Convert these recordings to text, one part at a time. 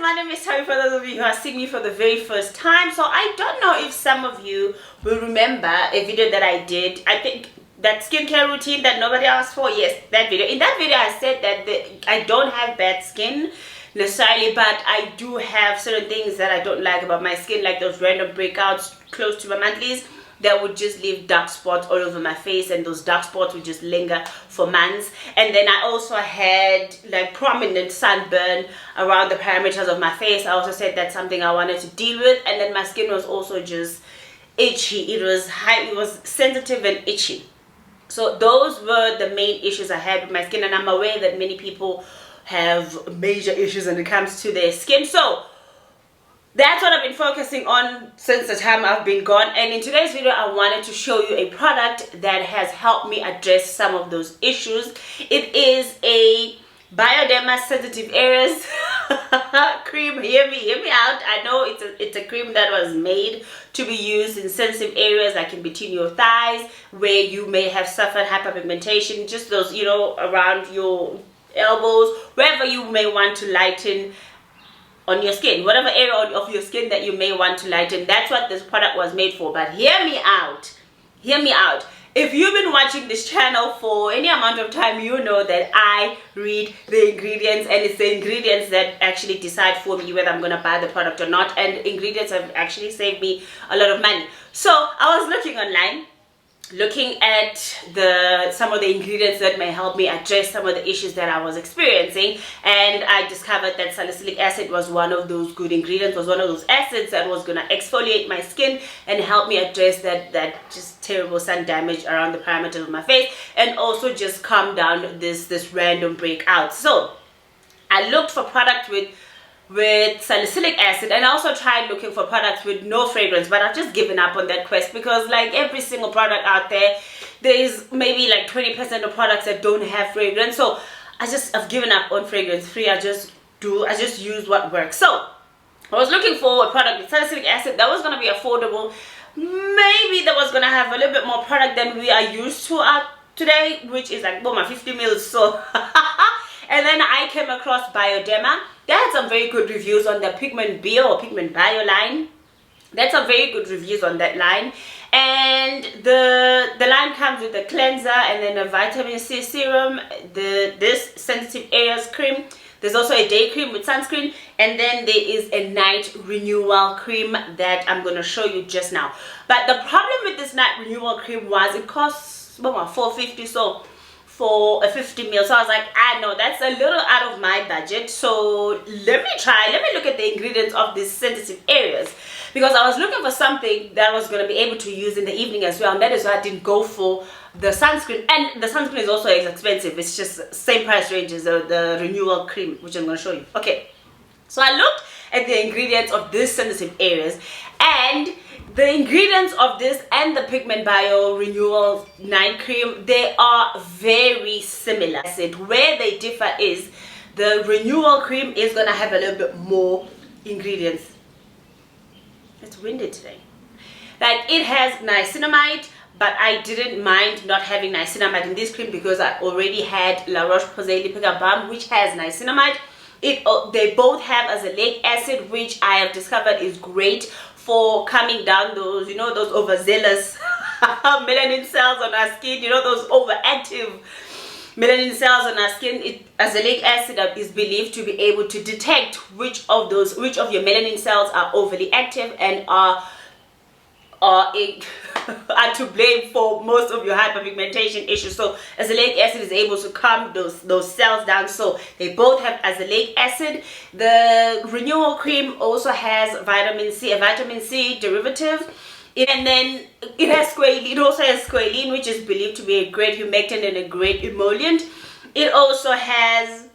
my name is Thabi for those of you who are seeing me for the very first time. So I don't know if some of you will remember a video that I did. I think that skincare routine that nobody asked for. Yes, that video. In that video I said that I don't have bad skin necessarily, but I do have certain things that I don't like about my skin, like those random breakouts close to my monthlies that would just leave dark spots all over my face, and those dark spots would just linger for months. And then I also had like prominent sunburn around the perimeters of my face. I also said that's something I wanted to deal with. And then my skin was also just itchy. It was sensitive and itchy. So those were the main issues I had with my skin, and I'm aware that many people have major issues when it comes to their skin. So that's what I've been focusing on since the time I've been gone. And in today's video I wanted to show you a product that has helped me address some of those issues. It is a Bioderma'S sensitive areas cream. Hear me out. I know it's a cream that was made to be used in sensitive areas, like in between your thighs, where you may have suffered hyperpigmentation, just those, you know, around your elbows, wherever you may want to lighten on your skin, whatever area of your skin that you may want to lighten. That's what this product was made for. But hear me out. If you've been watching this channel for any amount of time, you know that I read the ingredients, and it's the ingredients that actually decide for me whether I'm gonna buy the product or not. And ingredients have actually saved me a lot of money. So I was looking online, looking at some of the ingredients that may help me address some of the issues that I was experiencing, and I discovered that salicylic acid was one of those good ingredients, was one of those acids that was gonna exfoliate my skin and help me address that just terrible sun damage around the perimeter of my face, and also just calm down this random breakout. So I looked for products with salicylic acid, and I also tried looking for products with no fragrance, but I've just given up on that quest, because like every single product out there is maybe like 20% of products that don't have fragrance. So I've given up on fragrance free. I just use what works. So I was looking for a product with salicylic acid that was going to be affordable, maybe that was going to have a little bit more product than we are used to today, which is like my 50 mils. So and then I came across Bioderma. They had some very good reviews on the Pigmentbio or Pigmentbio line. They had some very good reviews on that line. And the line comes with a cleanser and then a vitamin C serum, this sensitive areas cream. There's also a day cream with sunscreen, and then there is a night renewal cream that I'm going to show you just now. But the problem with this night renewal cream was it costs $4.50, so for a 50 ml. So I was like, no, that's a little out of my budget. So let me look at the ingredients of these sensitive areas, because I was looking for something that I was going to be able to use in the evening as well, and that is why I didn't go for the sunscreen. And the sunscreen is also expensive. It's just same price range as the renewal cream, which I'm going to show you. Okay, so I looked at the ingredients of these sensitive areas, and the ingredients of this and the Pigmentbio Renewal Night Cream, they are very similar. Where they differ is the Renewal Cream is going to have a little bit more ingredients. It's windy today. Like, it has niacinamide, but I didn't mind not having niacinamide in this cream because I already had La Roche-Posay Lipida Balm, which has niacinamide. They both have azelaic acid, which I have discovered is great for calming down those, you know, those overzealous melanin cells on our skin, you know, those overactive melanin cells on our skin. Azelaic acid is believed to be able to detect which of your melanin cells are overly active and are to blame for most of your hyperpigmentation issues. So azelaic acid is able to calm those cells down. So they both have azelaic acid. The renewal cream also has vitamin C, a vitamin C derivative. And then it has squalene. It also has squalene, which is believed to be a great humectant and a great emollient. It also has,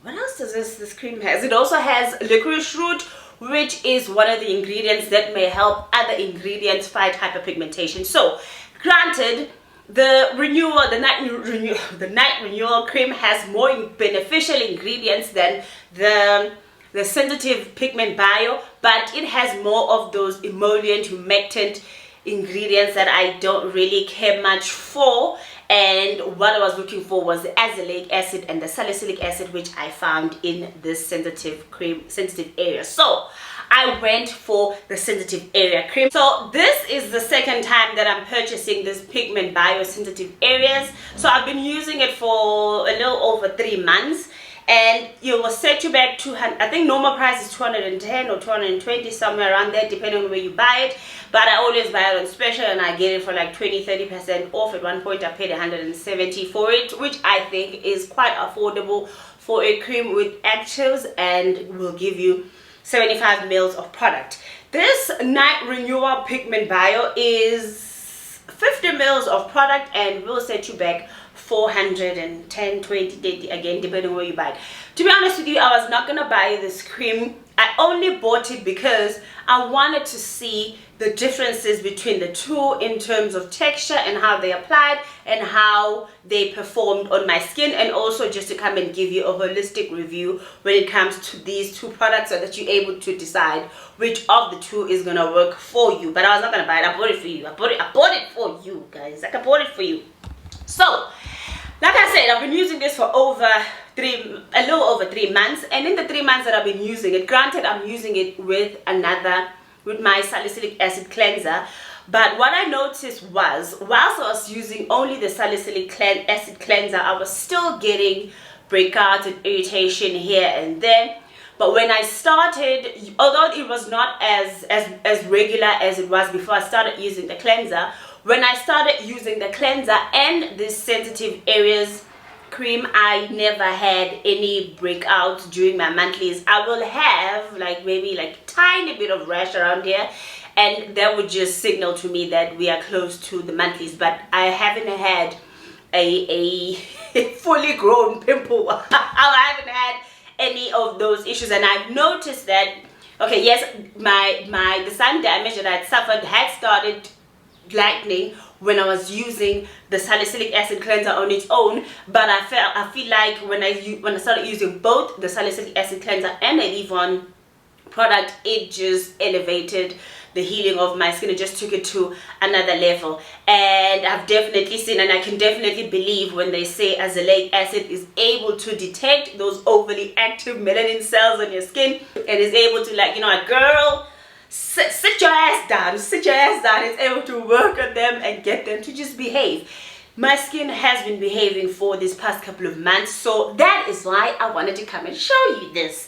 what else does this cream has? It also has licorice root, which is one of the ingredients that may help other ingredients fight hyperpigmentation. So granted, the night renewal cream has more beneficial ingredients than the sensitive Pigmentbio, but it has more of those emollient, humectant ingredients that I don't really care much for. and what I was looking for was the azelaic acid and the salicylic acid, which I found in this sensitive area. So I went for the sensitive area cream. So this is the second time that I'm purchasing this Pigmentbio sensitive areas. So I've been using it for a little over 3 months, and it will set you back 200. I think normal price is 210 or 220, somewhere around there, depending on where you buy it. But I always buy it on special, and I get it for like 20-30% off. At one point I paid 170 for it, which I think is quite affordable for a cream with actives, and will give you 75 mils of product. This Night Renewal Pigmentbio is 50 mils of product and will set you back 410, 20, 30, again depending on where you buy it. To be honest with you, I was not gonna buy this cream. I only bought it because I wanted to see the differences between the two in terms of texture and how they applied and how they performed on my skin, and also just to come and give you a holistic review when it comes to these two products, so that you're able to decide which of the two is gonna work for you. But I was not gonna buy it. I bought it for you. I bought it for you guys. Like, I bought it for you. So like I said, I've been using this for a little over 3 months, and in the 3 months that I've been using it, granted I'm using it with my salicylic acid cleanser, but what I noticed was, whilst I was using only the salicylic acid cleanser, I was still getting breakouts and irritation here and there. But when I started, although it was not as regular as it was before I started using the cleanser, when I started using the cleanser and this sensitive areas cream, I never had any breakouts during my monthlies. I will have like maybe like tiny bit of rash around here, and that would just signal to me that we are close to the monthlies, but I haven't had a fully grown pimple. I haven't had any of those issues, and I've noticed that, okay, yes, the sun damage that I had suffered had started lightening when I was using the salicylic acid cleanser on its own, but I feel like when I started using both the salicylic acid cleanser and the Leave-On product, it just elevated the healing of my skin. It just took it to another level, and I've definitely seen, and I can definitely believe when they say azelaic acid is able to detect those overly active melanin cells on your skin, and is able to, like, you know, a girl, sit your ass down, it's able to work on them and get them to just behave. My skin has been behaving for this past couple of months, so that is why I wanted to come and show you this.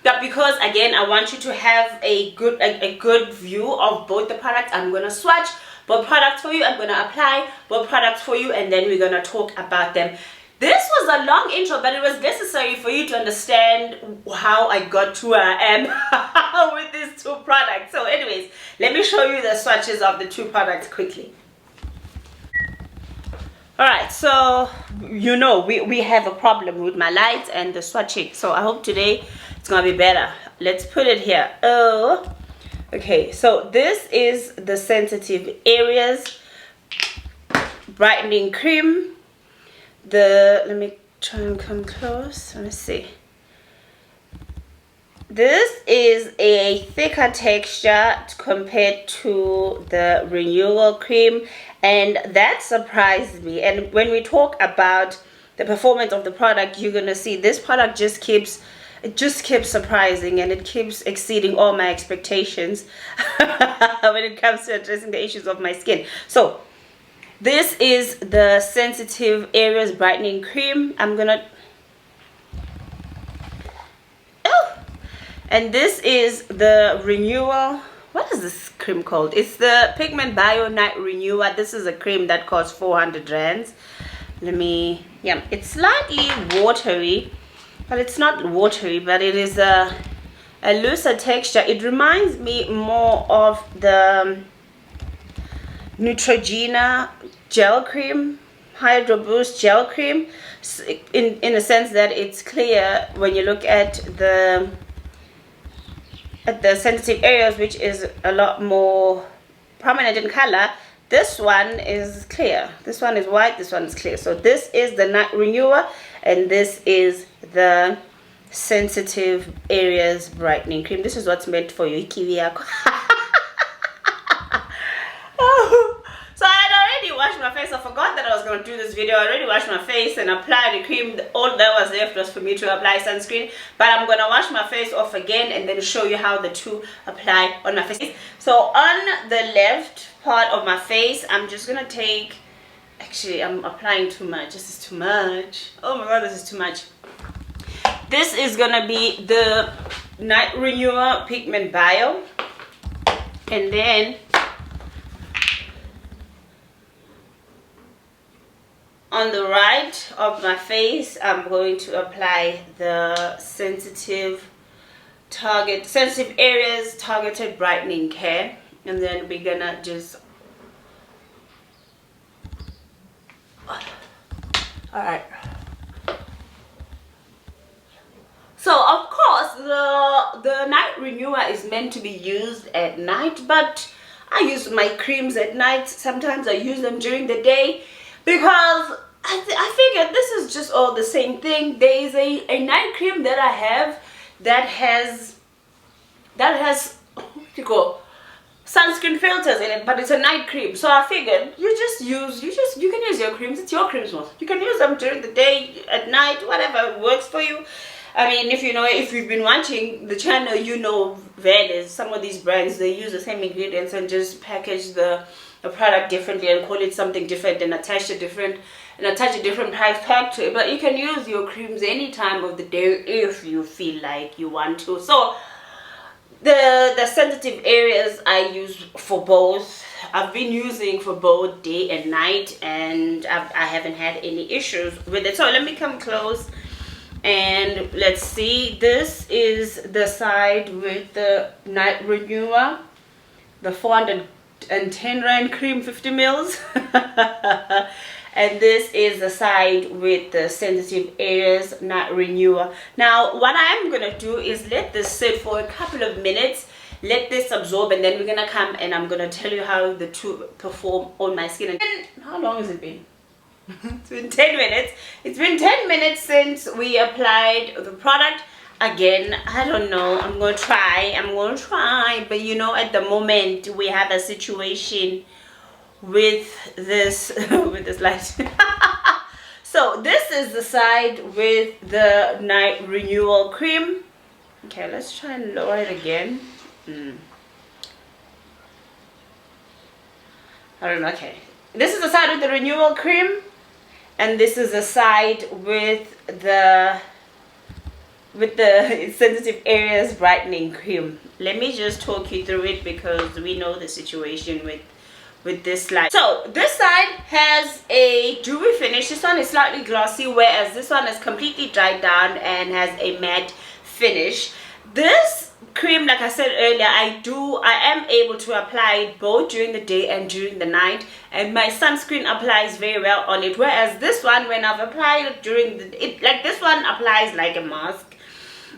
But because, again, I want you to have a good view of both the products, I'm going to swatch both products for you, I'm going to apply both products for you, and then we're going to talk about them. This was a long intro, but it was necessary for you to understand how I got to where I am with these two products. So anyways, let me show you the swatches of the two products quickly. Alright, so you know we have a problem with my lights and the swatching. So I hope today it's going to be better. Let's put it here. Oh, okay, so this is the sensitive areas brightening cream. Let me try and come close. Let me see. This is a thicker texture compared to the renewal cream, and that surprised me. And when we talk about the performance of the product, you're gonna see this product just keeps surprising, and it keeps exceeding all my expectations when it comes to addressing the issues of my skin. So this is the sensitive areas brightening cream. And this is the renewal. What is this cream called? It's the Pigmentbio Night Renewal. This is a cream that costs 400 rands. It's slightly watery, but it's not watery, but it is a looser texture. It reminds me more of the Neutrogena gel cream, Hydro Boost gel cream, in a sense that it's clear when you look at the sensitive areas, which is a lot more prominent in color. This one is clear, this one is white, this one is clear. So this is the Night Renewer, and this is the sensitive areas brightening cream. This is what's meant for you. So I had already washed my face. I forgot that that I was going to do this video. I already washed my face and applied the cream. All that was left was for me to apply sunscreen, but I'm going to wash my face off again and then show you how the two apply on my face. So on the left part of my face, I'm just going to take, actually I'm applying too much. This is too much. Oh my god, this is too much. This is going to be the Night Renewer Pigmentbio, and then on the right of my face, I'm going to apply the sensitive areas targeted brightening care, and then we're gonna just alright. So of course the night renewer is meant to be used at night, but I use my creams at night. Sometimes I use them during the day, because I figured this is just all the same thing. There is a night cream that I have that has what do you call, sunscreen filters in it, but it's a night cream. So I figured you can use your creams. It's your creams. You can use them during the day, at night, whatever works for you. I mean, if you've been watching the channel, you know Bioderma'S, some of these brands, they use the same ingredients and just package the product differently and call it something different and attach a different price tag to it. But you can use your creams any time of the day if you feel like you want to. So the sensitive areas I use for both. I've been using for both day and night, and I haven't had any issues with it. So let me come close and let's see. This is the side with the Night Renewer, the 410 Rand cream, 50 mils. And this is the side with the sensitive areas Night Renewer. Now what I'm gonna do is let this sit for a couple of minutes, let this absorb, and then we're gonna come and I'm gonna tell you how the two perform on my skin. And how long has it been? It's been 10 minutes. It's been 10 minutes since we applied the product. Again, I don't know, I'm gonna try, but you know, at the moment we have a situation with this with this light. So this is the side with the Night Renewal cream. Okay, let's try and lower it again. I don't know. Okay, this is the side with the renewal cream, and this is the side with the sensitive areas brightening cream. Let me just talk you through it, because we know the situation with this slide. So this side has a dewy finish. This one is slightly glossy, whereas this one is completely dried down and has a matte finish. This cream, like I said earlier, I am able to apply it both during the day and during the night, and my sunscreen applies very well on it, whereas this one, when I've applied it during like this one applies like a mask.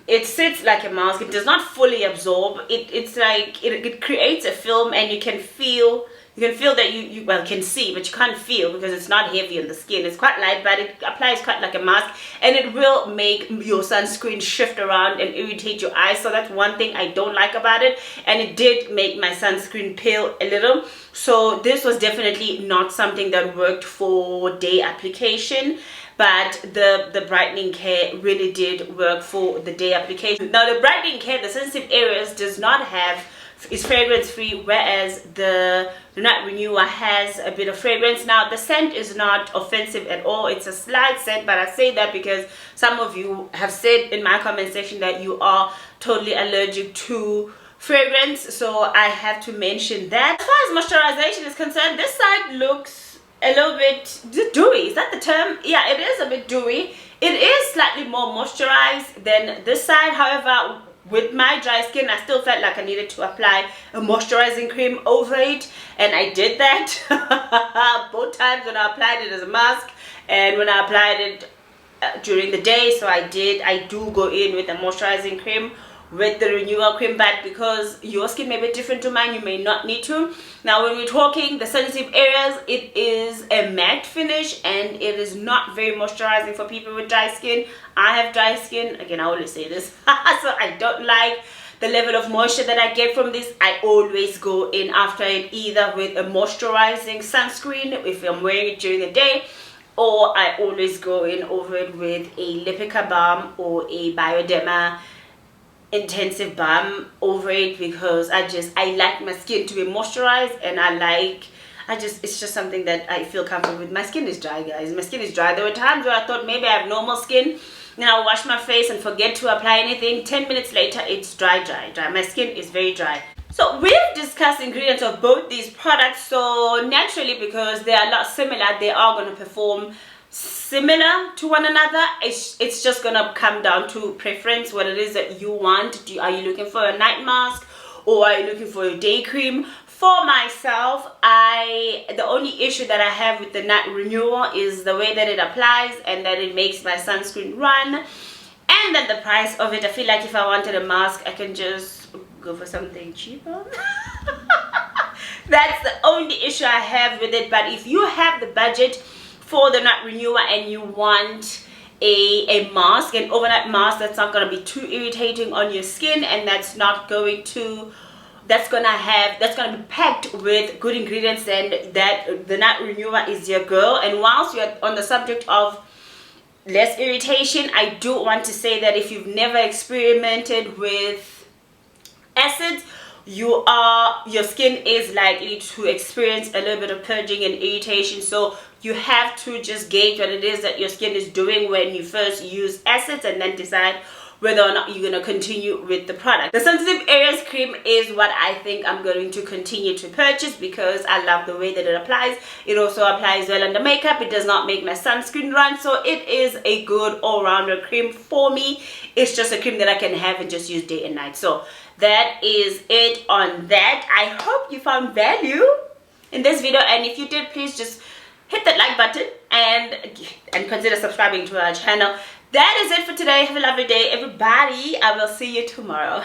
It sits like a mask. It does not fully absorb. It's like it creates a film, and you can feel that you can see, but you can't feel because it's not heavy on the skin. It's quite light, but it applies quite like a mask, and it will make your sunscreen shift around and irritate your eyes. So that's one thing I don't like about it, and it did make my sunscreen pale a little. So this was definitely not something that worked for day application, but the brightening care really did work for the day application. Now the brightening care, the sensitive areas, does not have, is fragrance free, whereas the Night Renewer has a bit of fragrance. Now the scent is not offensive at all. It's a slight scent, but I say that because some of you have said in my comment section that you are totally allergic to fragrance, so I have to mention that. As far as moisturization is concerned, this side looks a little bit dewy. Is that the term? Yeah, it is a bit dewy. It is slightly more moisturized than this side. However, with my dry skin, I still felt like I needed to apply a moisturizing cream over it, and I did that both times, when I applied it as a mask and when I applied it during the day. So I do go in with a moisturizing cream with the renewal cream, but because your skin may be different to mine, you may not need to. Now when we're talking the sensitive areas, it is a matte finish, and it is not very moisturizing for people with dry skin. I have dry skin, again I always say this, so I don't like the level of moisture that I get from this, I always go in after it either with a moisturizing sunscreen if I'm wearing it during the day, or I always go in over it with a Lipica balm or a Bioderma intensive balm over it, because I like my skin to be moisturized, and it's just something that I feel comfortable with. My skin is dry, guys. My skin is dry. There were times where I thought maybe I have normal skin, then I'll wash my face and forget to apply anything. 10 minutes later, it's dry. My skin is very dry. So we've discussed ingredients of both these products, so naturally, because they are a lot similar, they are going to perform similar to one another. It's just going to come down to preference, what it is that you want. Are you looking for a night mask, or are you looking for a day cream? For myself, the only issue that I have with the night renewal is the way that it applies and that it makes my sunscreen run, and then the price of it. I feel like if I wanted a mask, I can just go for something cheaper. That's the only issue I have with it. But if you have the budget for the night renewal and you want a mask, an overnight mask that's not going to be too irritating on your skin, and that's going to be packed with good ingredients, and that the night renewal is your girl. And whilst you're on the subject of less irritation, I do want to say that if you've never experimented with acids, your skin is likely to experience a little bit of purging and irritation. So you have to just gauge what it is that your skin is doing when you first use acids, and then decide whether or not you're going to continue with the product. The sensitive areas cream is what I think I'm going to continue to purchase, because I love the way that it applies. It also applies well under makeup. It does not make my sunscreen run, so it is a good all-rounder cream for me. It's just a cream that I can have and just use day and night. So that is it on that. I hope you found value in this video, and if you did, please just hit that like button and consider subscribing to our channel. That is it for today. Have a lovely day, everybody. I will see you tomorrow.